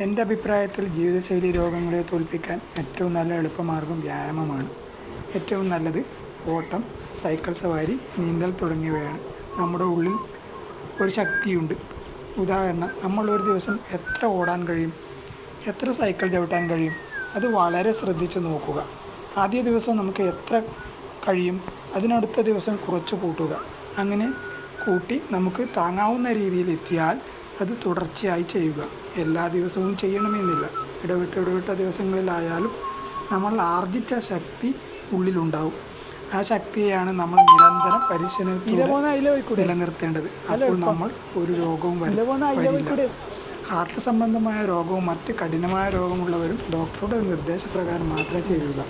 എൻ്റെ അഭിപ്രായത്തിൽ ജീവിതശൈലി രോഗങ്ങളെ തോൽപ്പിക്കാൻ ഏറ്റവും നല്ല എളുപ്പമാർഗ്ഗം വ്യായാമമാണ്. ഏറ്റവും നല്ലത് ഓട്ടം, സൈക്കിൾ സവാരി, നീന്തൽ തുടങ്ങിയവയാണ്. നമ്മുടെ ഉള്ളിൽ ഒരു ശക്തിയുണ്ട്. ഉദാഹരണം, നമ്മൾ ഒരു ദിവസം എത്ര ഓടാൻ കഴിയും, എത്ര സൈക്കിൾ ചവിട്ടാൻ കഴിയും, അത് വളരെ ശ്രദ്ധിച്ച് നോക്കുക. ആദ്യ ദിവസം നമുക്ക് എത്ര കഴിയും, അതിനടുത്ത ദിവസം കുറച്ച് കൂട്ടുക. അങ്ങനെ കൂട്ടി നമുക്ക് താങ്ങാവുന്ന രീതിയിൽ എത്തിയാൽ അത് തുടർച്ചയായി ചെയ്യുക. എല്ലാ ദിവസവും ചെയ്യണമെന്നില്ല. ഇടവിട്ട ദിവസങ്ങളിലായാലും നമ്മൾ ആർജിച്ച ശക്തി ഉള്ളിലുണ്ടാവും. ആ ശക്തിയെയാണ് നമ്മൾ നിരന്തരം പരിശീലനത്തിലൂടെ നിലനിർത്തേണ്ടത്. അപ്പോൾ നമ്മൾ ഒരു രോഗവും വരില്ല. ഹാർട്ട് സംബന്ധമായ രോഗവും മറ്റ് കഠിനമായ രോഗമുള്ളവരും ഡോക്ടറുടെ നിർദ്ദേശപ്രകാരം മാത്രമേ ചെയ്യുക.